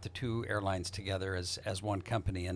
the two airlines together as one company.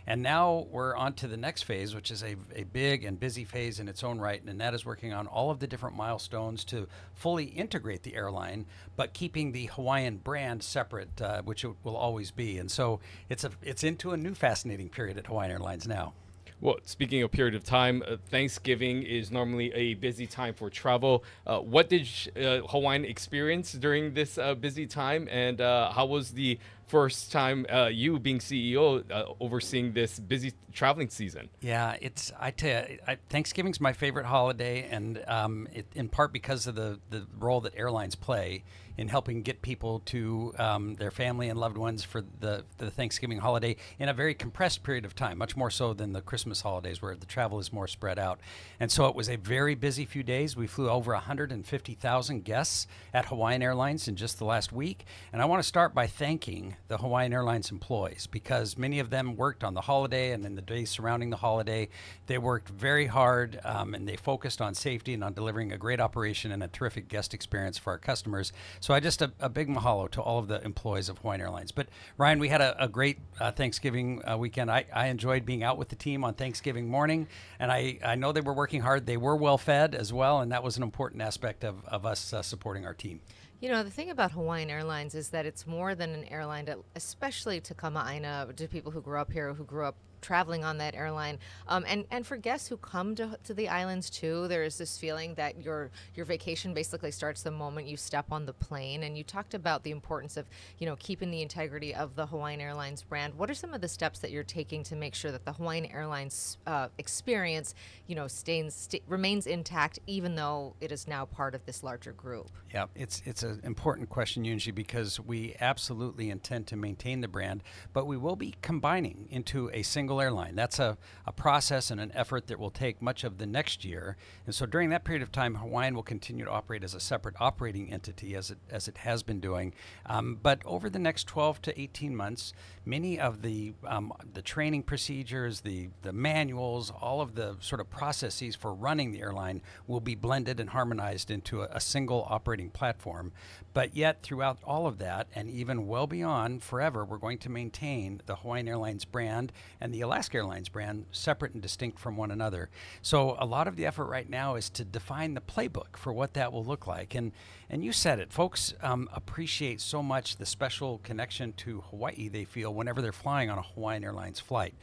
And now we're on to the next phase, which is a big and busy phase in its own right, and that is working on all of the different milestones to fully integrate the airline, but keeping the Hawaiian brand separate, which it will always be. And so it's into a new fascinating period at Hawaiian Airlines now. Well, speaking of period of time, Thanksgiving is normally a busy time for travel. What did Hawaiian experience during this busy time, and how was the first time you being CEO overseeing this busy traveling season? Yeah, I tell you, Thanksgiving's my favorite holiday, and in part because of the role that airlines play in helping get people to their family and loved ones for the Thanksgiving holiday in a very compressed period of time, much more so than the Christmas holidays where the travel is more spread out. And so it was a very busy few days. We flew over 150,000 guests at Hawaiian Airlines in just the last week. And I want to start by thanking the Hawaiian Airlines employees, because many of them worked on the holiday and in the days surrounding the holiday. They worked very hard, and they focused on safety and on delivering a great operation and a terrific guest experience for our customers. So I just a big mahalo to all of the employees of Hawaiian Airlines. But Ryan, we had a great Thanksgiving weekend. I enjoyed being out with the team on Thanksgiving morning, and I know they were working hard. They were well fed as well, and that was an important aspect of us supporting our team. You know, the thing about Hawaiian Airlines is that it's more than an airline, especially to Kama'aina, to people who grew up here, who grew up traveling on that airline. And for guests who come to the islands too, there is this feeling that your vacation basically starts the moment you step on the plane. And you talked about the importance of, keeping the integrity of the Hawaiian Airlines brand. What are some of the steps that you're taking to make sure that the Hawaiian Airlines experience, remains intact, even though it is now part of this larger group? Yeah, it's an important question, Yunji, because we absolutely intend to maintain the brand, but we will be combining into a single airline. That's a process and an effort that will take much of the next year. And so during that period of time, Hawaiian will continue to operate as a separate operating entity as it has been doing. But over the next 12 to 18 months, many of the training procedures, the manuals, all of the sort of processes for running the airline will be blended and harmonized into a single operating platform. But yet throughout all of that, and even well beyond forever, we're going to maintain the Hawaiian Airlines brand and the Alaska Airlines brand separate and distinct from one another. So a lot of the effort right now is to define the playbook for what that will look like. And you said it, folks appreciate so much the special connection to Hawaii they feel whenever they're flying on a Hawaiian Airlines flight.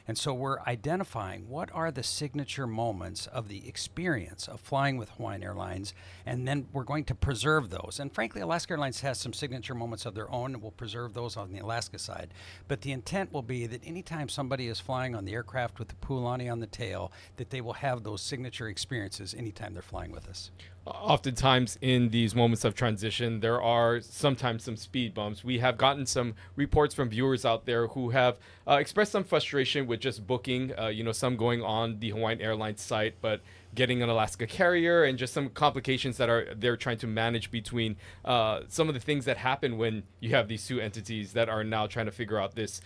And so we're identifying what are the signature moments of the experience of flying with Hawaiian Airlines, and then we're going to preserve those. And frankly, Alaska Airlines has some signature moments of their own, and we'll preserve those on the Alaska side. But the intent will be that anytime somebody is flying on the aircraft with the Pualani on the tail, that they will have those signature experiences anytime they're flying with us. Oftentimes in these moments of transition, there are sometimes some speed bumps. We have gotten some reports from viewers out there who have expressed some frustration with just booking, some going on the Hawaiian Airlines site, but getting an Alaska carrier, and just some complications that they're trying to manage between some of the things that happen when you have these two entities that are now trying to figure out this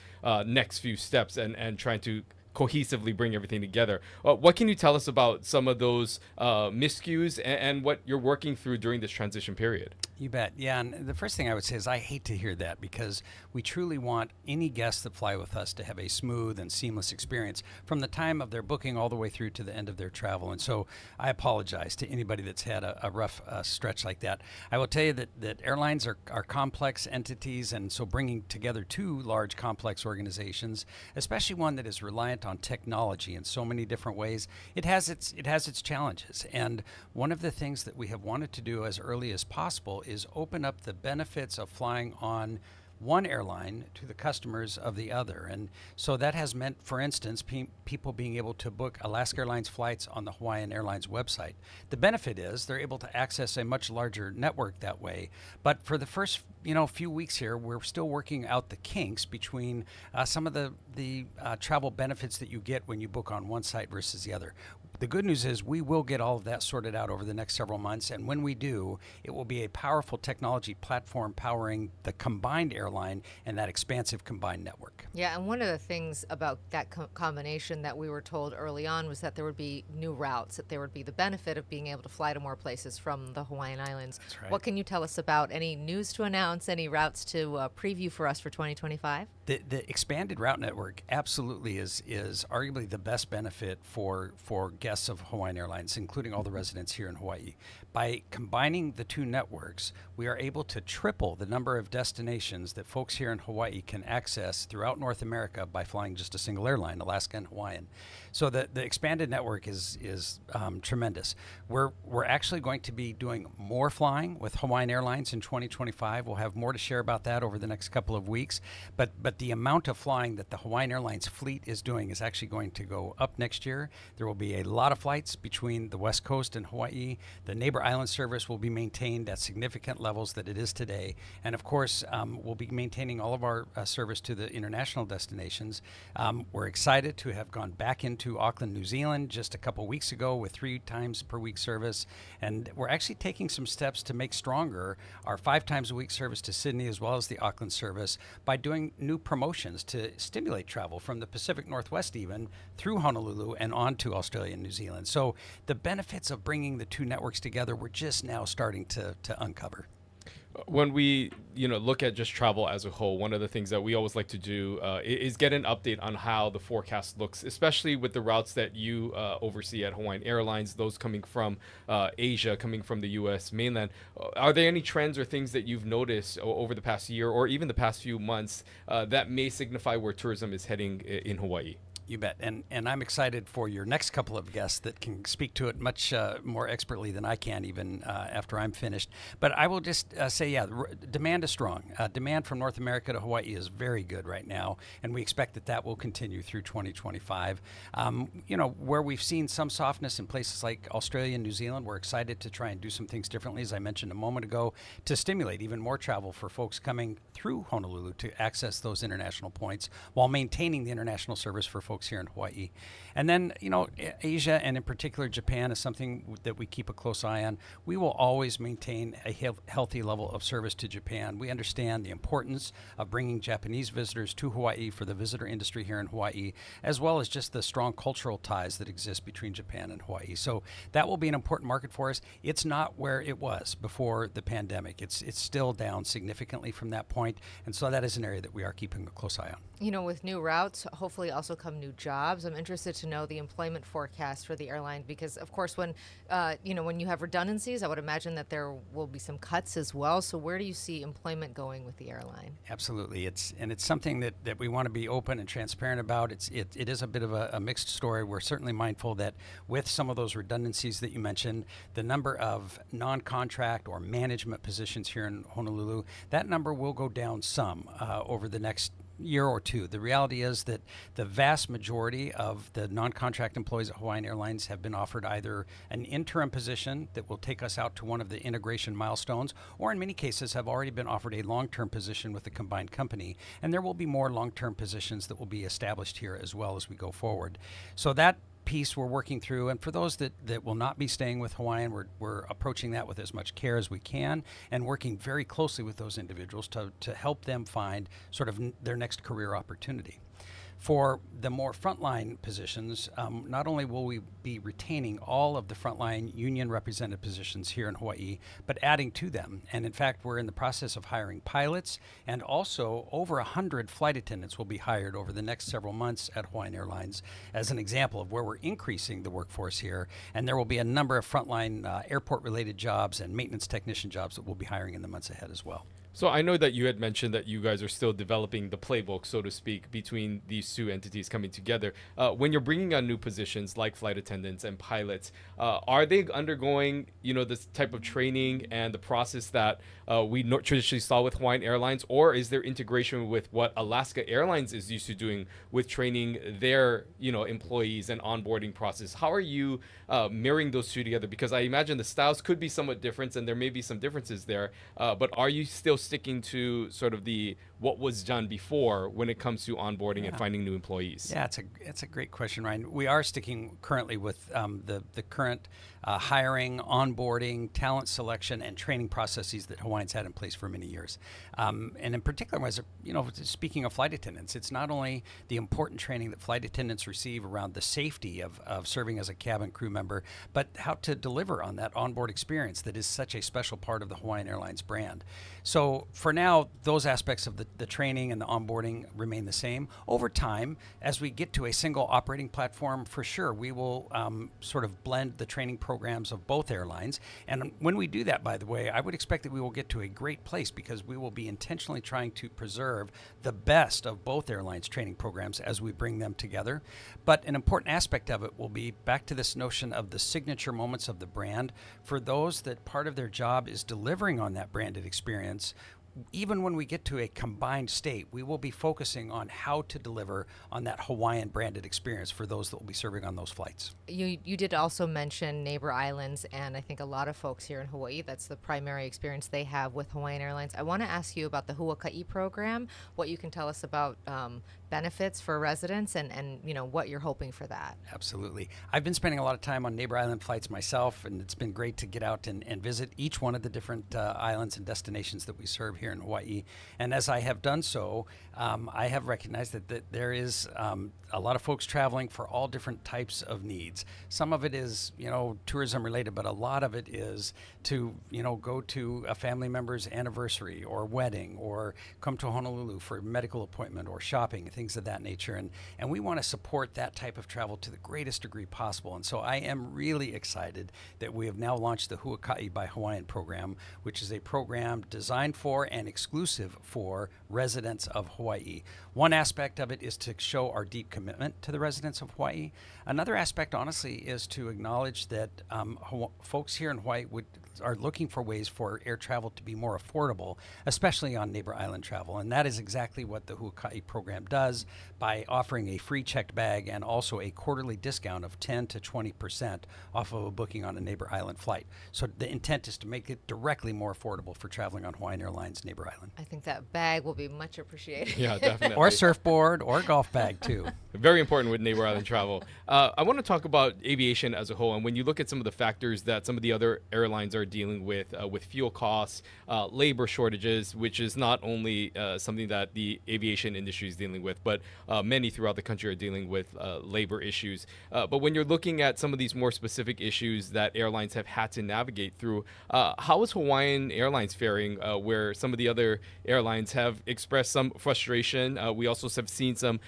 next few steps and trying to cohesively bring everything together. What can you tell us about some of those miscues and what you're working through during this transition period? You bet. Yeah, and the first thing I would say is I hate to hear that, because we truly want any guests that fly with us to have a smooth and seamless experience from the time of their booking all the way through to the end of their travel. And so I apologize to anybody that's had a rough stretch like that. I will tell you that airlines are complex entities, and so bringing together two large complex organizations, especially one that is reliant on technology in so many different ways, it has its challenges. And one of the things that we have wanted to do as early as possible is open up the benefits of flying on one airline to the customers of the other. And so that has meant, for instance, people being able to book Alaska Airlines flights on the Hawaiian Airlines website. The benefit is they're able to access a much larger network that way. But for the first few weeks here, we're still working out the kinks between some of the travel benefits that you get when you book on one site versus the other. the good news is we will get all of that sorted out over the next several months. And when we do, it will be a powerful technology platform powering the combined airline and that expansive combined network. Yeah, and one of the things about that combination that we were told early on was that there would be new routes, that there would be the benefit of being able to fly to more places from the Hawaiian Islands. That's right. What can you tell us about any news to announce, any routes to preview for us for 2025? The expanded route network absolutely is arguably the best benefit for guests of Hawaiian Airlines, including all the residents here in Hawaii. By combining the two networks, we are able to triple the number of destinations that folks here in Hawaii can access throughout North America by flying just a single airline, Alaska and Hawaiian. So the expanded network is tremendous. We're actually going to be doing more flying with Hawaiian Airlines in 2025. We'll have more to share about that over the next couple of weeks. But the amount of flying that the Hawaiian Airlines fleet is doing is actually going to go up next year. There will be a lot of flights between the West Coast and Hawaii. The neighbor island service will be maintained at significant levels that it is today. And of course, we'll be maintaining all of our service to the international destinations. We're excited to have gone back into Auckland, New Zealand just a couple weeks ago with 3 times per week service. And we're actually taking some steps to make stronger our 5 times a week service to Sydney as well as the Auckland service by doing new promotions to stimulate travel from the Pacific Northwest even through Honolulu and on to Australia and New Zealand. So the benefits of bringing the two networks together, we're just now starting to uncover. When we look at just travel as a whole, one of the things that we always like to do is get an update on how the forecast looks, especially with the routes that you oversee at Hawaiian Airlines, those coming from Asia, coming from the U.S. mainland. Are there any trends or things that you've noticed over the past year or even the past few months that may signify where tourism is heading in Hawaii? You bet. And I'm excited for your next couple of guests that can speak to it much more expertly than I can even after I'm finished. But I will just say, yeah, demand is strong. Demand from North America to Hawaii is very good right now, and we expect that will continue through 2025. Where we've seen some softness in places like Australia and New Zealand, we're excited to try and do some things differently, as I mentioned a moment ago, to stimulate even more travel for folks coming through Honolulu to access those international points while maintaining the international service for folks here in Hawaii. And then, Asia and in particular Japan is something that we keep a close eye on. We will always maintain a healthy level of service to Japan. We understand the importance of bringing Japanese visitors to Hawaii for the visitor industry here in Hawaii, as well as just the strong cultural ties that exist between Japan and Hawaii. So that will be an important market for us. It's not where it was before the pandemic. It's still down significantly from that point. And so that is an area that we are keeping a close eye on. With new routes, hopefully also come new jobs. I'm interested to know the employment forecast for the airline because, of course, when you have redundancies, I would imagine that there will be some cuts as well. So where do you see employment going with the airline? Absolutely. It's something that we want to be open and transparent about. It is a bit of a mixed story. We're certainly mindful that with some of those redundancies that you mentioned, the number of non-contract or management positions here in Honolulu, that number will go down some over the next year or two. The reality is that the vast majority of the non-contract employees at Hawaiian Airlines have been offered either an interim position that will take us out to one of the integration milestones, or in many cases have already been offered a long-term position with the combined company. And there will be more long-term positions that will be established here as well as we go forward. So that piece we're working through, and for those that will not be staying with Hawaiian, we're approaching that with as much care as we can and working very closely with those individuals to help them find sort of their next career opportunity. For the more frontline positions, not only will we be retaining all of the frontline union represented positions here in Hawaii, but adding to them. And in fact, we're in the process of hiring pilots, and also over 100 flight attendants will be hired over the next several months at Hawaiian Airlines as an example of where we're increasing the workforce here. And there will be a number of frontline airport related jobs and maintenance technician jobs that we'll be hiring in the months ahead as well. So I know that you had mentioned that you guys are still developing the playbook, so to speak, between these two entities coming together. When you're bringing on new positions like flight attendants and pilots, are they undergoing, this type of training and the process that we traditionally saw with Hawaiian Airlines, or is there integration with what Alaska Airlines is used to doing with training their, employees and onboarding process? How are you mirroring those two together? Because I imagine the styles could be somewhat different, and there may be some differences there. But are you still sticking to sort of what was done before when it comes to onboarding and finding new employees? Yeah, it's a great question, Ryan. We are sticking currently with the current hiring, onboarding, talent selection, and training processes that Hawaiian's had in place for many years. And in particular, speaking of flight attendants, it's not only the important training that flight attendants receive around the safety of serving as a cabin crew member, but how to deliver on that onboard experience that is such a special part of the Hawaiian Airlines brand. So for now, those aspects of the training and the onboarding remain the same. Over time, as we get to a single operating platform, for sure, we will sort of blend the training programs of both airlines. And when we do that, by the way, I would expect that we will get to a great place because we will be intentionally trying to preserve the best of both airlines' training programs as we bring them together. But an important aspect of it will be back to this notion of the signature moments of the brand. For those that part of their job is delivering on that branded experience, even when we get to a combined state, we will be focusing on how to deliver on that Hawaiian branded experience for those that will be serving on those flights. You did also mention neighbor islands, and I think a lot of folks here in Hawaii, that's the primary experience they have with Hawaiian Airlines. I want to ask you about the Huaka'i program, what you can tell us about benefits for residents and what you're hoping for that. Absolutely. I've been spending a lot of time on neighbor island flights myself, and it's been great to get out and visit each one of the different islands and destinations that we serve here in Hawaii. And as I have done so, I have recognized that there is a lot of folks traveling for all different types of needs. Some of it is, tourism related, but a lot of it is to, go to a family member's anniversary or wedding, or come to Honolulu for a medical appointment or shopping, things of that nature. And we want to support that type of travel to the greatest degree possible. And so I am really excited that we have now launched the Huaka'i by Hawaiian program, which is a program designed for and exclusive for residents of Hawaii. One aspect of it is to show our deep commitment to the residents of Hawaii. Another aspect, honestly, is to acknowledge that folks here in Hawaii are looking for ways for air travel to be more affordable, especially on neighbor island travel. And that is exactly what the Huaka'i program does by offering a free checked bag and also a quarterly discount of 10 to 20% off of a booking on a neighbor island flight. So the intent is to make it directly more affordable for traveling on Hawaiian Airlines neighbor island. I think that bag will be much appreciated. Yeah, definitely. Or surfboard or golf bag too. Very important with neighbor island travel. I want to talk about aviation as a whole. And when you look at some of the factors that some of the other airlines are dealing with fuel costs, labor shortages, which is not only something that the aviation industry is dealing with, but many throughout the country are dealing with labor issues. But when you're looking at some of these more specific issues that airlines have had to navigate through, how is Hawaiian Airlines faring where some of the other airlines have expressed some frustration? We also have seen some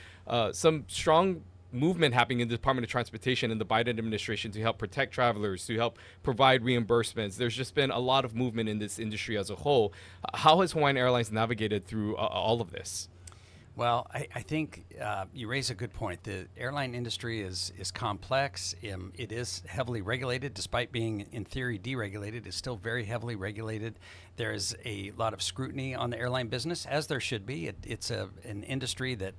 strong movement happening in the Department of Transportation and the Biden administration to help protect travelers, to help provide reimbursements. There's just been a lot of movement in this industry as a whole. How has Hawaiian Airlines navigated through all of this? Well, I think you raise a good point. The airline industry is complex. It is heavily regulated, despite being in theory deregulated. It's still very heavily regulated. There is a lot of scrutiny on the airline business, as there should be. It's an industry that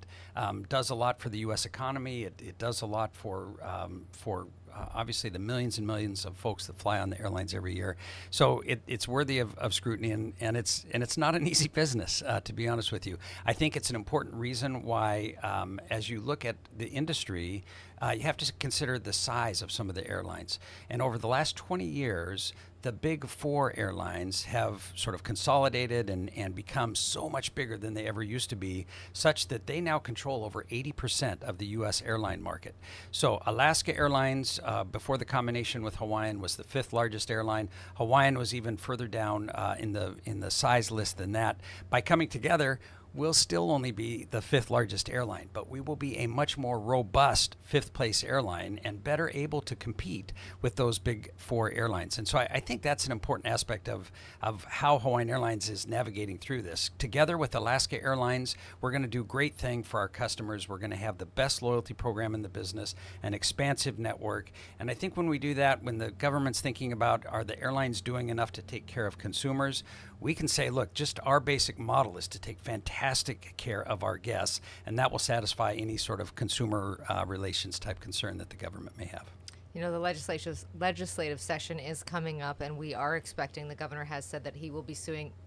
does a lot for the U.S. economy. It does a lot for obviously the millions and millions of folks that fly on the airlines every year. So it's worthy of scrutiny, and it's not an easy business, to be honest with you. I think it's an important reason why, as you look at the industry, you have to consider the size of some of the airlines. And over the last 20 years, the big four airlines have sort of consolidated and become so much bigger than they ever used to be, such that they now control over 80% of the U.S. airline market. So Alaska Airlines, before the combination with Hawaiian, was the fifth largest airline. Hawaiian was even further down in the size list than that. By coming together, we'll still only be the fifth largest airline, but we will be a much more robust fifth place airline and better able to compete with those big four airlines. And so I think that's an important aspect of how Hawaiian Airlines is navigating through this. Together with Alaska Airlines, we're going to do a great thing for our customers. We're going to have the best loyalty program in the business, an expansive network. And I think when we do that, when the government's thinking about are the airlines doing enough to take care of consumers, we can say, look, just our basic model is to take fantastic care of our guests, and that will satisfy any sort of consumer relations type concern that the government may have. You know, the legislative session is coming up, and we are expecting, the governor has said that he will be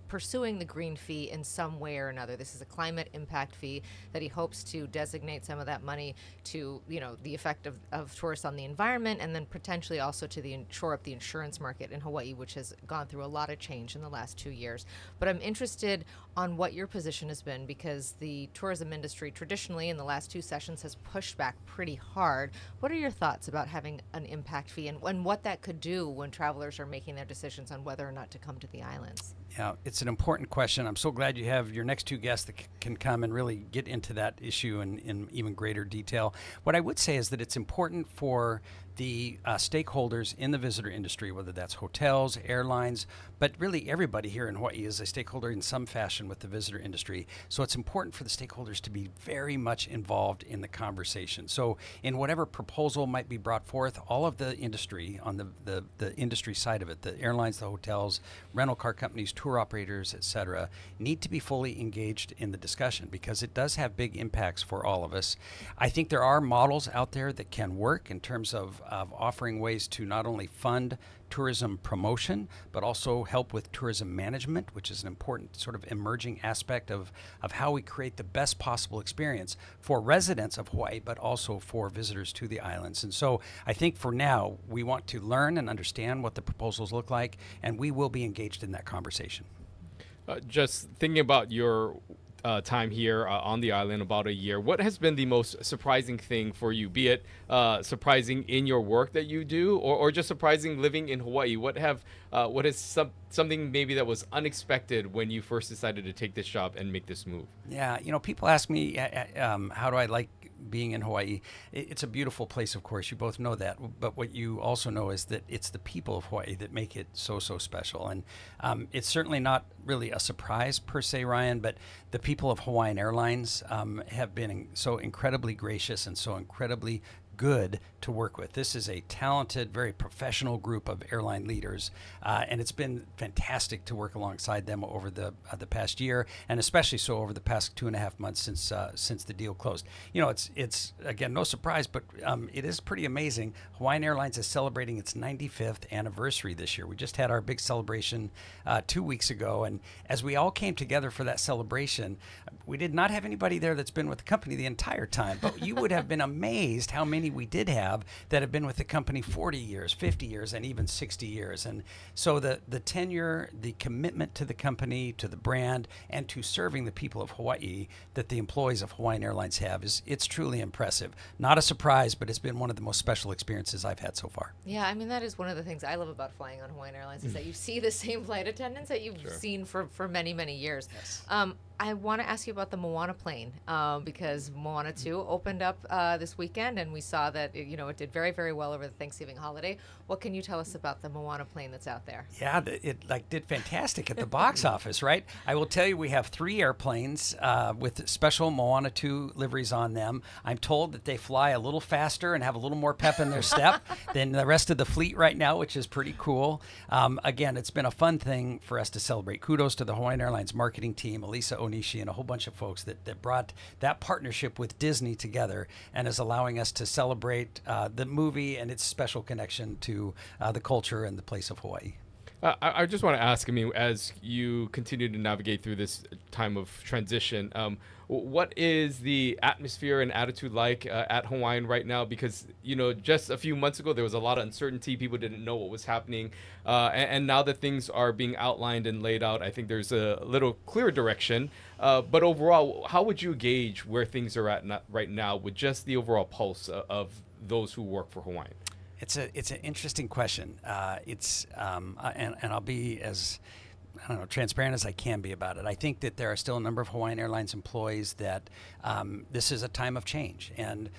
pursuing the green fee in some way or another. This is a climate impact fee that he hopes to designate some of that money to, the effect of tourists on the environment, and then potentially also to shore up the insurance market in Hawaii, which has gone through a lot of change in the last 2 years. But I'm interested on what your position has been, because the tourism industry traditionally in the last 2 sessions has pushed back pretty hard. What are your thoughts about having an impact fee and what that could do when travelers are making their decisions on whether or not to come to the islands? Yeah, it's an important question. I'm so glad you have your next 2 guests that can come and really get into that issue in even greater detail. What I would say is that it's important for the stakeholders in the visitor industry, whether that's hotels, airlines, but really everybody here in Hawaii is a stakeholder in some fashion with the visitor industry. So it's important for the stakeholders to be very much involved in the conversation. So in whatever proposal might be brought forth, all of the industry on the industry side of it, the airlines, the hotels, rental car companies, tour operators, et cetera, need to be fully engaged in the discussion, because it does have big impacts for all of us. I think there are models out there that can work in terms of offering ways to not only fund tourism promotion, but also help with tourism management, which is an important sort of emerging aspect of how we create the best possible experience for residents of Hawaii, but also for visitors to the islands. And so I think for now, we want to learn and understand what the proposals look like, and we will be engaged in that conversation. Just thinking about your time here on the island, about a year, what has been the most surprising thing for you, be it surprising in your work that you do, or just surprising living in Hawaii? What is something maybe that was unexpected when you first decided to take this job and make this move? Yeah, people ask me, how do I like being in Hawaii? It's a beautiful place, of course. You both know that. But what you also know is that it's the people of Hawaii that make it so, so special. And it's certainly not really a surprise per se, Ryan, but the people of Hawaiian Airlines have been so incredibly gracious and so incredibly good to work with. This is a talented, very professional group of airline leaders, and it's been fantastic to work alongside them over the past year, and especially so over the past 2.5 months since the deal closed. It's again no surprise, but it is pretty amazing. Hawaiian Airlines is celebrating its 95th anniversary this year. We just had our big celebration 2 weeks ago, and as we all came together for that celebration, we did not have anybody there that's been with the company the entire time, but you would have been amazed how many we did have that have been with the company 40 years, 50 years, and even 60 years. And so the tenure, the commitment to the company, to the brand, and to serving the people of Hawaii that the employees of Hawaiian Airlines have it's truly impressive. Not a surprise, but it's been one of the most special experiences I've had so far. Yeah, I mean, that is one of the things I love about flying on Hawaiian Airlines is that you see the same flight attendants that you've seen for many, many years. Yes. I want to ask you about the Moana plane because Moana 2 opened up this weekend, and we saw that it did very, very well over the Thanksgiving holiday. What can you tell us about the Moana plane that's out there? Yeah, it did fantastic at the box office, right? I will tell you, we have 3 airplanes with special Moana 2 liveries on them. I'm told that they fly a little faster and have a little more pep in their step than the rest of the fleet right now, which is pretty cool. Again, it's been a fun thing for us to celebrate. Kudos to the Hawaiian Airlines marketing team, Elisa Onishi, and a whole bunch of folks that brought that partnership with Disney together and is allowing us to celebrate the movie and its special connection to the culture and the place of Hawaii. I just want to ask, as you continue to navigate through this time of transition, what is the atmosphere and attitude like at Hawaiian right now? Because, just a few months ago, there was a lot of uncertainty. People didn't know what was happening. And now that things are being outlined and laid out, I think there's a little clearer direction. But overall, how would you gauge where things are at right now with just the overall pulse of those who work for Hawaiian? It's an interesting question. And I'll be as transparent as I can be about it. I think that there are still a number of Hawaiian Airlines employees that this is a time of change. And,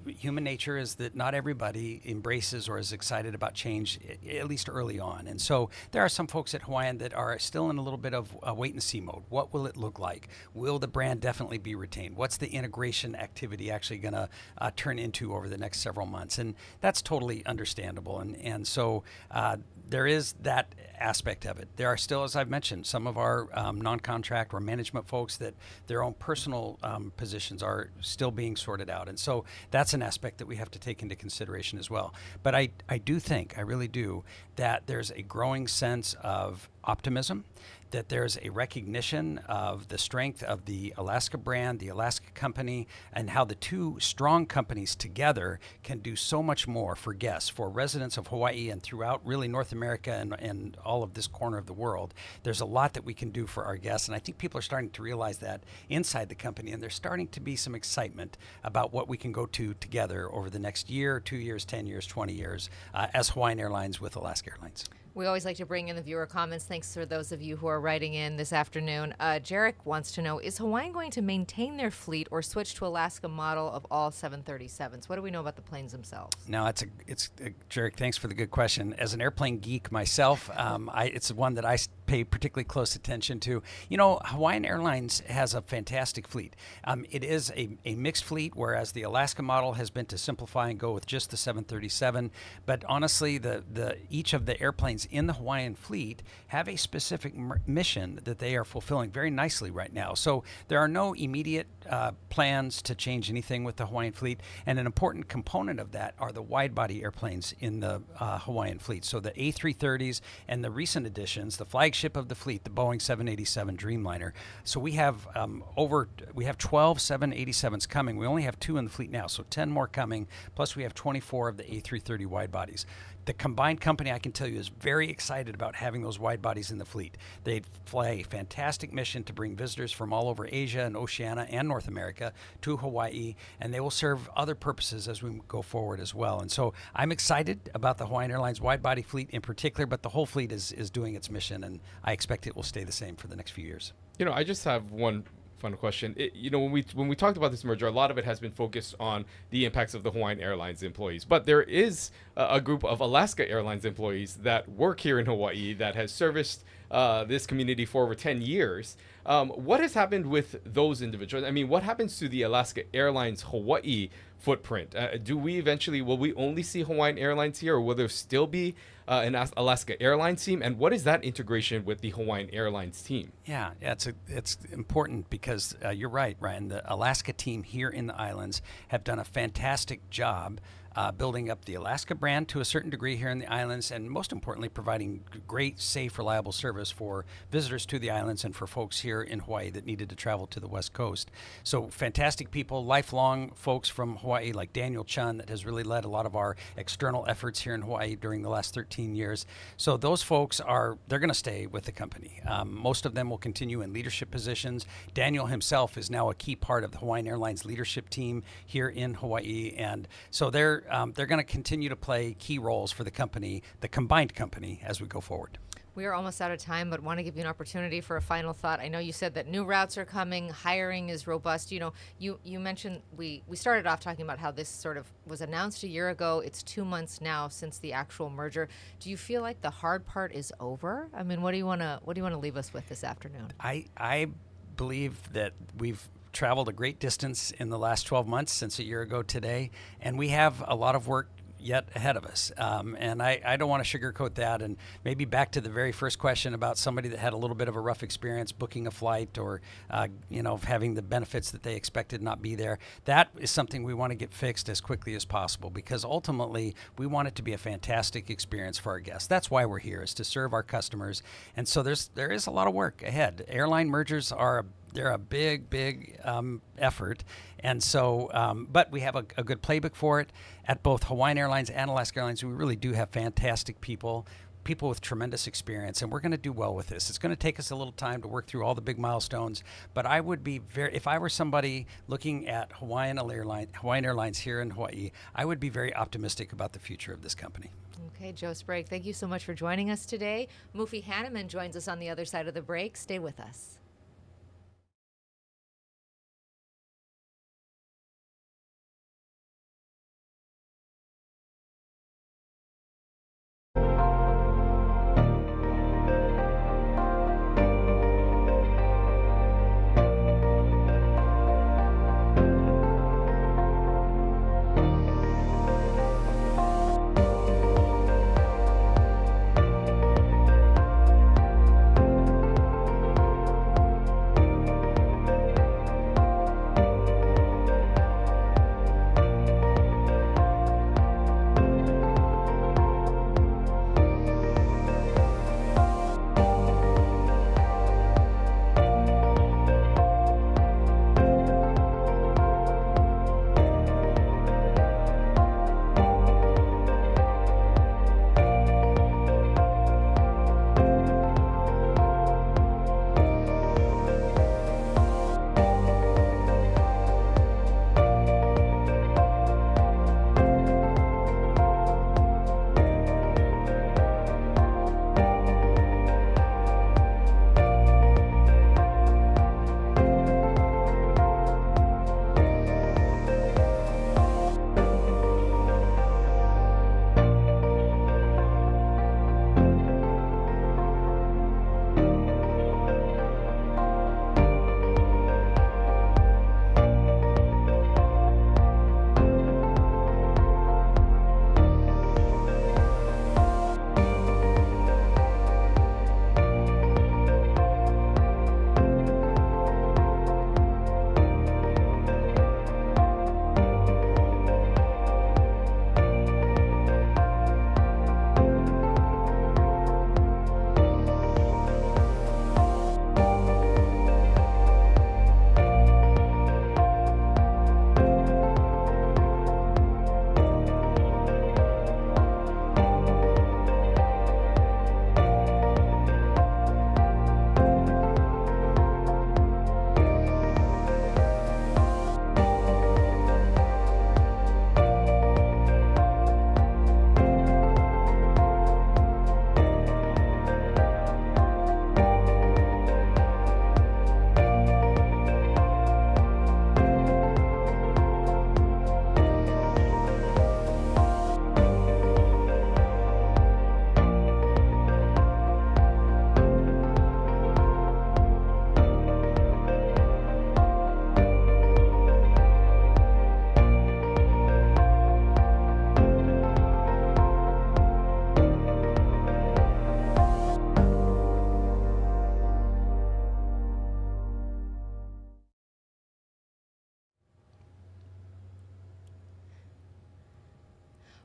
human nature is that not everybody embraces or is excited about change, at least early on. And so there are some folks at Hawaiian that are still in a little bit of a wait and see mode. What will it look like? Will the brand definitely be retained? What's the integration activity actually going to turn into over the next several months? And that's totally understandable. And so there is that aspect of it. There are still, as I've mentioned, some of our non-contract or management folks that their own personal positions are still being sorted out. And so that's an aspect that we have to take into consideration as well. But I do think, I really do, that there's a growing sense of optimism, that there's a recognition of the strength of the Alaska brand, the Alaska company, and how the two strong companies together can do so much more for guests, for residents of Hawaii and throughout really North America and all of this corner of the world. There's a lot that we can do for our guests, and I think people are starting to realize that inside the company, and there's starting to be some excitement about what we can go to together over the next year, 2 years, 10 years, 20 years as Hawaiian Airlines with Alaska Airlines. We always like to bring in the viewer comments. Thanks for those of you who are writing in this afternoon. Jarek wants to know, is Hawaiian going to maintain their fleet or switch to Alaska model of all 737s? What do we know about the planes themselves? Now, Jarek, thanks for the good question. As an airplane geek myself, it's one that I pay particularly close attention to. You know, Hawaiian Airlines has a fantastic fleet. It is a mixed fleet, whereas the Alaska model has been to simplify and go with just the 737. But honestly, each of the airplanes in the Hawaiian fleet have a specific mission that they are fulfilling very nicely right now. So there are no immediate plans to change anything with the Hawaiian fleet. And an important component of that are the wide-body airplanes in the Hawaiian fleet. So the A330s and the recent additions, the flagship of the fleet, the Boeing 787 Dreamliner. So we have 12 787s coming. We only have 2 in the fleet now, so 10 more coming. Plus we have 24 of the A330 wide-bodies. The combined company, I can tell you, is very excited about having those wide bodies in the fleet. They fly a fantastic mission to bring visitors from all over Asia and Oceania and North America to Hawaii, and they will serve other purposes as we go forward as well. And so I'm excited about the Hawaiian Airlines wide body fleet in particular, but the whole fleet is doing its mission, and I expect it will stay the same for the next few years. You know, I just have one final question. When we talked about this merger, a lot of it has been focused on the impacts of the Hawaiian Airlines employees, but there is a group of Alaska Airlines employees that work here in Hawaii that has serviced this community for over 10 years. What has happened with those individuals? I mean, what happens to the Alaska Airlines Hawaii footprint? Will we only see Hawaiian Airlines here, or will there still be an Alaska Airlines team? And what is that integration with the Hawaiian Airlines team? Yeah, it's important because you're right, Ryan. The Alaska team here in the islands have done a fantastic job building up the Alaska brand to a certain degree here in the islands, and most importantly, providing great, safe, reliable service for visitors to the islands and for folks here in Hawaii that needed to travel to the West Coast. So fantastic people, lifelong folks from Hawaii like Daniel Chun that has really led a lot of our external efforts here in Hawaii during the last 13 years. So those folks they're going to stay with the company. Most of them will continue in leadership positions. Daniel himself is now a key part of the Hawaiian Airlines leadership team here in Hawaii, and so they're going to continue to play key roles for the company, the combined company, as we go forward. We are almost out of time, but want to give you an opportunity for a final thought. I know you said that new routes are coming, hiring is robust. You know, you mentioned we started off talking about how this sort of was announced a year ago. It's 2 months now since the actual merger. Do you feel like the hard part is over? I mean, what do you want to leave us with this afternoon? I believe that we've traveled a great distance in the last 12 months since a year ago today, and we have a lot of work yet ahead of us. And I don't want to sugarcoat that. And maybe back to the very first question about somebody that had a little bit of a rough experience booking a flight or, having the benefits that they expected not be there. That is something we want to get fixed as quickly as possible, because ultimately we want it to be a fantastic experience for our guests. That's why we're here, is to serve our customers. And so there is a lot of work ahead. Airline mergers they're a big effort. And so, but we have a good playbook for it. At both Hawaiian Airlines and Alaska Airlines, we really do have fantastic people with tremendous experience, and we're going to do well with this. It's going to take us a little time to work through all the big milestones, but I would be if I were somebody looking at Hawaiian Airlines here in Hawaii, I would be very optimistic about the future of this company. Okay, Joe Sprague, thank you so much for joining us today. Mufi Hanneman joins us on the other side of the break. Stay with us.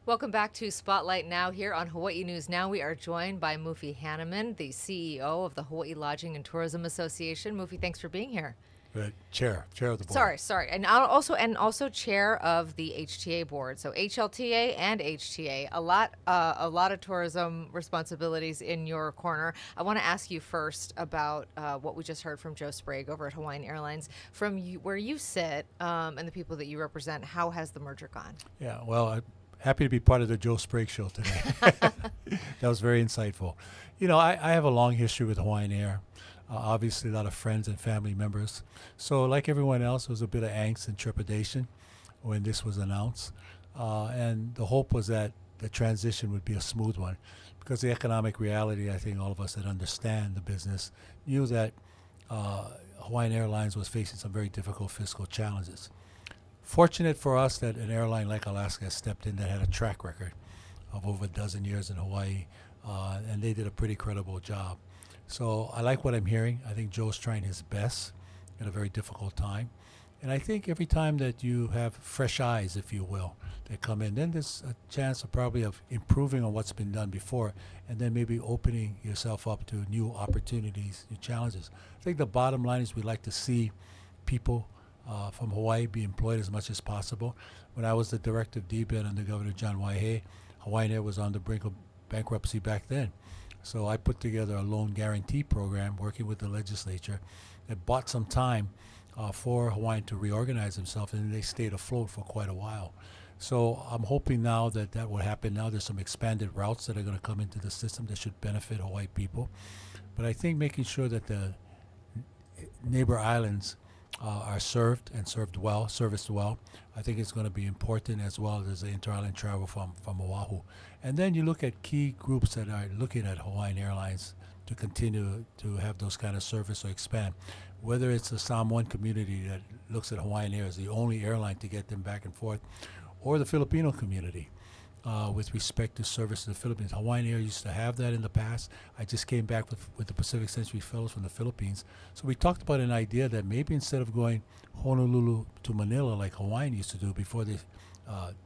Welcome back to Spotlight Now here on Hawaii News Now. We are joined by Mufi Hanneman, the CEO of the Hawaii Lodging and Tourism Association. Mufi, thanks for being here. Chair of the board. Sorry, and also chair of the HTA board. So HLTA and HTA, a lot of tourism responsibilities in your corner. I want to ask you first about what we just heard from Joe Sprague over at Hawaiian Airlines. From where you sit and the people that you represent, how has the merger gone? Yeah, well, I'm happy to be part of the Joe Sprague show today. That was very insightful. You know, I have a long history with Hawaiian Air. Obviously, a lot of friends and family members. So like everyone else, there was a bit of angst and trepidation when this was announced. And the hope was that the transition would be a smooth one, because the economic reality, I think all of us that understand the business knew that Hawaiian Airlines was facing some very difficult fiscal challenges. Fortunate for us that an airline like Alaska stepped in that had a track record of over a dozen years in Hawaii, and they did a pretty credible job. So I like what I'm hearing. I think Joe's trying his best at a very difficult time. And I think every time that you have fresh eyes, if you will, that come in, then there's a chance of probably of improving on what's been done before, and then maybe opening yourself up to new opportunities, new challenges. I think the bottom line is we'd like to see people from Hawaii be employed as much as possible. When I was the director of DBED under Governor John Waihee, Hawaiian Air was on the brink of bankruptcy back then. So I put together a loan guarantee program working with the legislature that bought some time for Hawaiian to reorganize themselves, and they stayed afloat for quite a while. So I'm hoping now that that will happen. Now there's some expanded routes that are going to come into the system that should benefit Hawaii people. But I think making sure that the neighbor islands are served and serviced well. I think it's going to be important, as well as the inter-island travel from Oahu. And then you look at key groups that are looking at Hawaiian Airlines to continue to have those kind of service or expand. Whether it's the Samoan community that looks at Hawaiian Air as the only airline to get them back and forth, or the Filipino community with respect to service to the Philippines. Hawaiian Air used to have that in the past. I just came back with the Pacific Century Fellows from the Philippines. So we talked about an idea that maybe instead of going Honolulu to Manila like Hawaiian used to do before they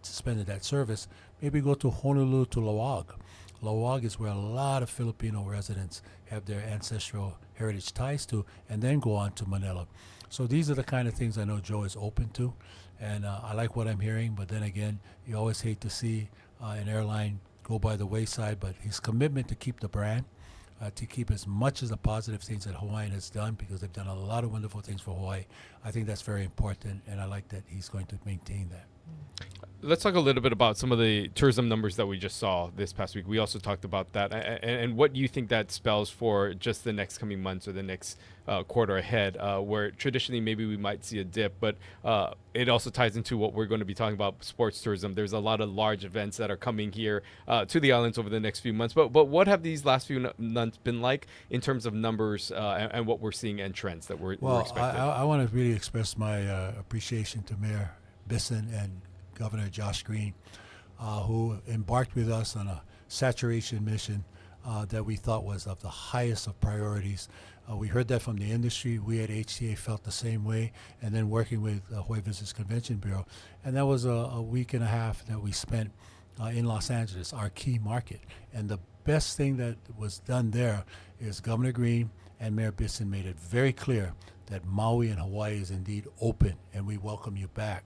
suspended that service, maybe go to Honolulu to Lauag. Lauag is where a lot of Filipino residents have their ancestral heritage ties to, and then go on to Manila. So these are the kind of things I know Joe is open to, and I like what I'm hearing. But then again, you always hate to see an airline go by the wayside, but his commitment to keep the brand, to keep as much of the positive things that Hawaiian has done, because they've done a lot of wonderful things for Hawaii, I think that's very important, and I like that he's going to maintain that. Let's talk a little bit about some of the tourism numbers that we just saw this past week. We also talked about that, and what you think that spells for just the next coming months or the next quarter ahead, where traditionally maybe we might see a dip, but it also ties into what we're going to be talking about, sports tourism. There's a lot of large events that are coming here to the islands over the next few months. But what have these last few months been like in terms of numbers and what we're seeing and trends that we're expecting? I want to really express my appreciation to Mayor Bisson and Governor Josh Green, who embarked with us on a saturation mission that we thought was of the highest of priorities. We heard that from the industry. We at HTA felt the same way, and then working with Hawaii Visitors Convention Bureau. And that was a week and a half that we spent in Los Angeles, our key market. And the best thing that was done there is Governor Green and Mayor Bisson made it very clear that Maui and Hawaii is indeed open, and we welcome you back.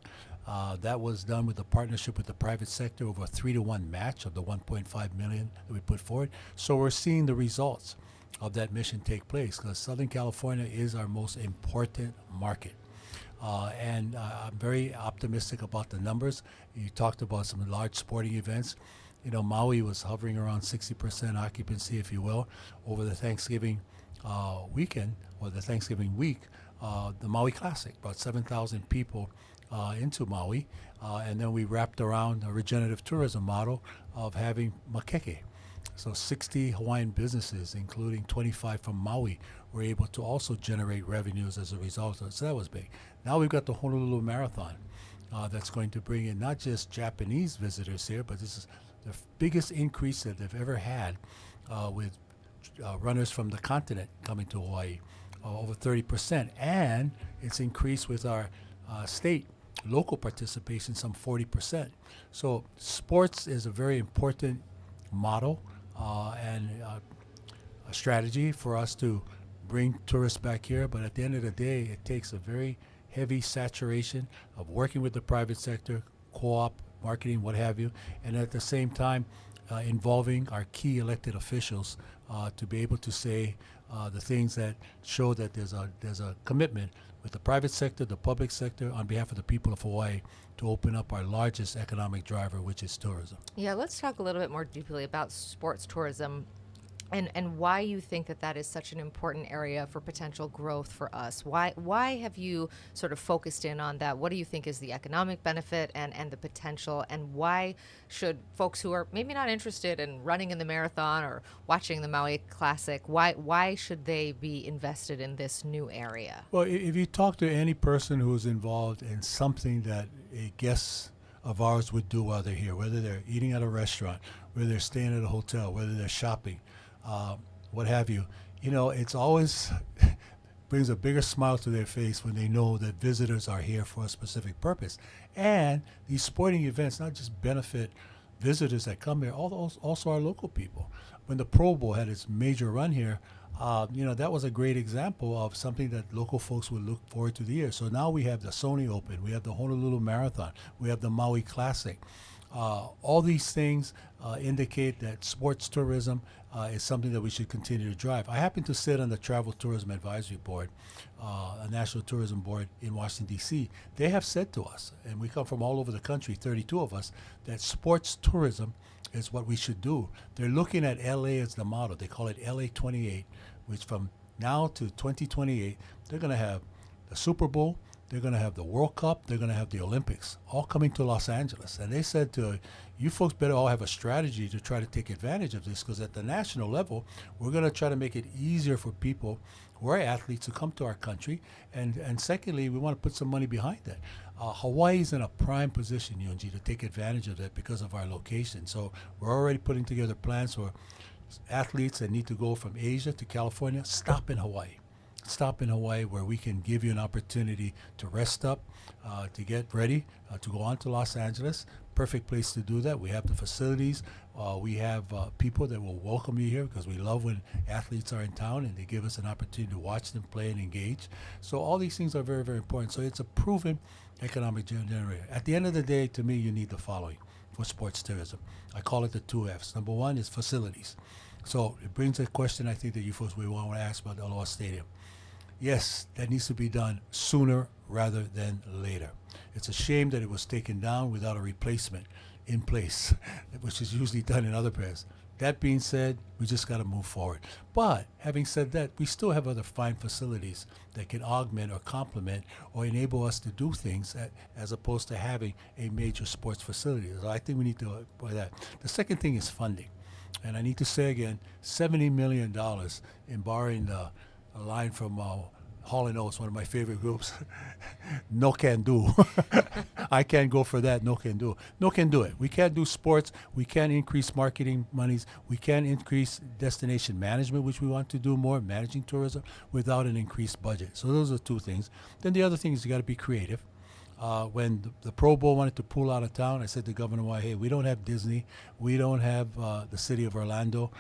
That was done with a partnership with the private sector, over a 3-to-1 match of the $1.5 million that we put forward. So we're seeing the results of that mission take place, because Southern California is our most important market. And I'm very optimistic about the numbers. You talked about some large sporting events. You know, Maui was hovering around 60% occupancy, if you will, over the Thanksgiving weekend, or the Thanksgiving week. The Maui Classic brought 7,000 people into Maui, and then we wrapped around a regenerative tourism model of having makeke. So 60 Hawaiian businesses, including 25 from Maui, were able to also generate revenues as a result of it. So that was big. Now we've got the Honolulu Marathon that's going to bring in not just Japanese visitors here, but this is the biggest increase that they've ever had with runners from the continent coming to Hawaii, over 30%. And it's increased with our state local participation some 40%. So sports is a very important model and a strategy for us to bring tourists back here. But at the end of the day, it takes a very heavy saturation of working with the private sector, co-op, marketing, what have you, and at the same time involving our key elected officials to be able to say the things that show that there's a commitment with the private sector, the public sector, on behalf of the people of Hawaii, to open up our largest economic driver, which is tourism. Yeah, let's talk a little bit more deeply about sports tourism and why you think that that is such an important area for potential growth for us. Why have you sort of focused in on that? What do you think is the economic benefit and the potential, and why should folks who are maybe not interested in running in the marathon or watching the Maui Classic, why should they be invested in this new area? Well, if you talk to any person who's involved in something that a guest of ours would do while they're here, whether they're eating at a restaurant, whether they're staying at a hotel, whether they're shopping, what have you, it's always brings a bigger smile to their face when they know that visitors are here for a specific purpose. And these sporting events not just benefit visitors that come here, also our local people. When the Pro Bowl had its major run here, that was a great example of something that local folks would look forward to the year. So now we have the Sony Open, we have the Honolulu Marathon, we have the Maui Classic. All these things indicate that sports tourism is something that we should continue to drive. I happen to sit on the Travel Tourism Advisory Board, a national tourism board in Washington, D.C. They have said to us, and we come from all over the country, 32 of us, that sports tourism is what we should do. They're looking at L.A. as the model. They call it L.A. 28, which from now to 2028, they're going to have the Super Bowl, they're going to have the World Cup, they're going to have the Olympics, all coming to Los Angeles. And they said to you folks better all have a strategy to try to take advantage of this, because at the national level, we're going to try to make it easier for people who are athletes to come to our country. And secondly, we want to put some money behind that. Hawaii is in a prime position, Yunji, to take advantage of that because of our location. So we're already putting together plans for athletes that need to go from Asia to California, stop in Hawaii. Stop in Hawaii, where we can give you an opportunity to rest up, to get ready, to go on to Los Angeles. Perfect place to do that. We have the facilities. We have people that will welcome you here, because we love when athletes are in town and they give us an opportunity to watch them play and engage. So all these things are very, very important. So it's a proven economic generator. At the end of the day, to me, you need the following for sports tourism. I call it the 2 F's. Number one is facilities. So it brings a question I think that you folks will want to ask about the Aloha Stadium. Yes, that needs to be done sooner rather than later. It's a shame that it was taken down without a replacement in place, which is usually done in other places. That being said, we just got to move forward. But having said that, we still have other fine facilities that can augment or complement or enable us to do things as opposed to having a major sports facility. So I think we need to avoid that. The second thing is funding. And I need to say again, $70 million in borrowing a line from Hall & Oates, one of my favorite groups. No can do. I can't go for that. No can do. No can do it. We can't do sports. We can't increase marketing monies. We can't increase destination management, which we want to do more, managing tourism, without an increased budget. So those are two things. Then the other thing is you got to be creative. When the Pro Bowl wanted to pull out of town, I said to Governor White, hey, we don't have Disney. We don't have the city of Orlando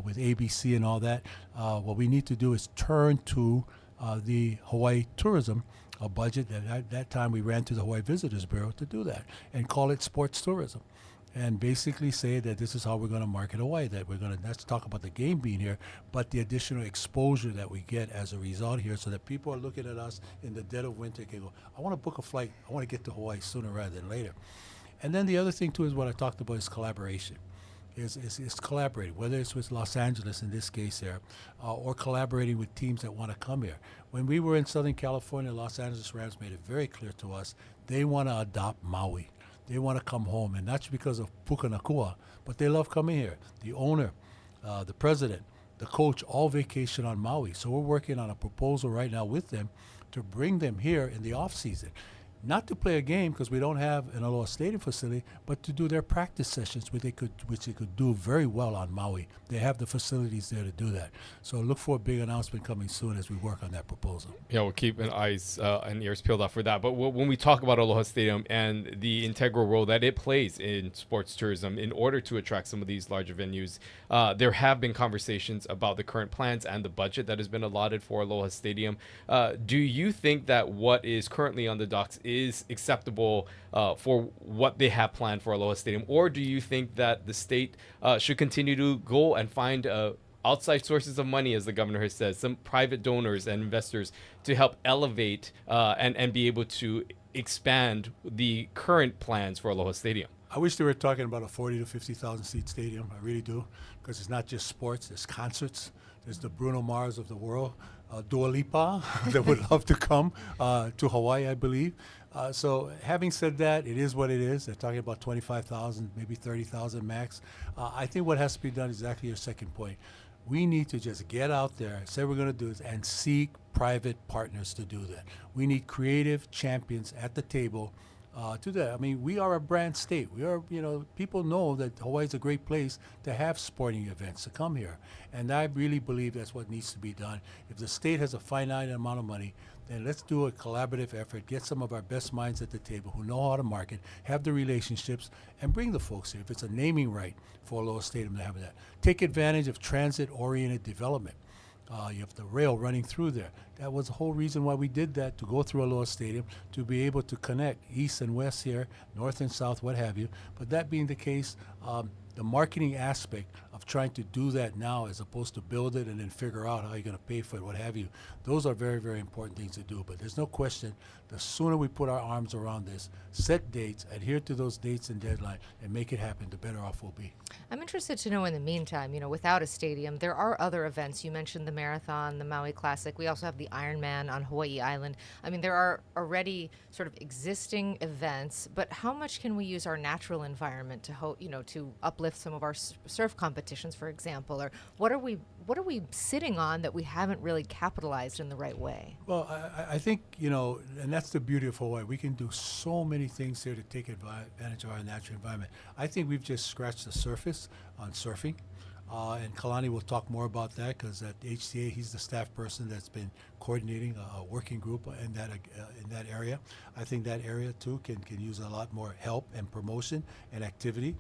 with ABC and all that. What we need to do is turn to the Hawaii tourism budget. At that time, we ran to the Hawaii Visitors Bureau to do that and call it sports tourism. And basically say that this is how we're going to market Hawaii, that we're going to, let's talk about the game being here, but the additional exposure that we get as a result here, so that people are looking at us in the dead of winter can go, I want to book a flight, I want to get to Hawaii sooner rather than later. And then the other thing too is what I talked about is collaboration. Is collaborating, whether it's with Los Angeles in this case here, or collaborating with teams that want to come here. When we were in Southern California, Los Angeles Rams made it very clear to us they want to adopt Maui. They want to come home, and not just because of Puka Nakua, but they love coming here. The owner, the president, the coach, all vacation on Maui. So we're working on a proposal right now with them to bring them here in the off season. not to play a game because we don't have an Aloha Stadium facility, but to do their practice sessions, which they could do very well on Maui. They have the facilities there to do that. So look for a big announcement coming soon as we work on that proposal. Yeah, we'll keep an eyes and ears peeled out for that. But when we talk about Aloha Stadium and the integral role that it plays in sports tourism in order to attract some of these larger venues, there have been conversations about the current plans and the budget that has been allotted for Aloha Stadium. Do you think that what is currently on the docks is acceptable for what they have planned for Aloha Stadium? Or do you think that the state should continue to go and find outside sources of money, as the governor has said, some private donors and investors to help elevate and be able to expand the current plans for Aloha Stadium? I wish they were talking about a 40 to 50,000 seat stadium. I really do, because it's not just sports. There's concerts. There's the Bruno Mars of the world, Dua Lipa, that would love to come to Hawaii, I believe. So having said that, it is what it is. They're talking about 25,000, maybe 30,000 max. I think what has to be done is exactly your second point. We need to just get out there, say we're going to do this, and seek private partners to do that. We need creative champions at the table to that. I mean, we are a brand state. We are, people know that Hawaii is a great place to have sporting events, to come here. And I really believe that's what needs to be done. If the state has a finite amount of money, then let's do a collaborative effort, get some of our best minds at the table who know how to market, have the relationships, and bring the folks here. If it's a naming right for Aloha Stadium to have that. Take advantage of transit-oriented development. You have the rail running through there. That was the whole reason why we did that, to go through Aloha Stadium, to be able to connect east and west here, north and south, what have you. But that being the case, the marketing aspect of trying to do that now as opposed to build it and then figure out how you're going to pay for it, what have you, those are very, very important things to do. But there's no question, the sooner we put our arms around this, set dates, adhere to those dates and deadline, and make it happen, the better off we'll be. I'm interested to know, in the meantime, without a stadium, there are other events. You mentioned the marathon, the Maui Classic. We also have the Ironman on Hawaii Island. I mean, there are already sort of existing events, but how much can we use our natural environment to uplift some of our surf competitions, for example? Or what are we sitting on that we haven't really capitalized in the right way? Well, I think, and that's the beauty of Hawaii. We can do so many things here to take advantage of our natural environment. I think we've just scratched the surface on surfing. And Kalani will talk more about that, because at HCA, he's the staff person that's been coordinating a working group in that area. I think that area, too, can use a lot more help and promotion and activity.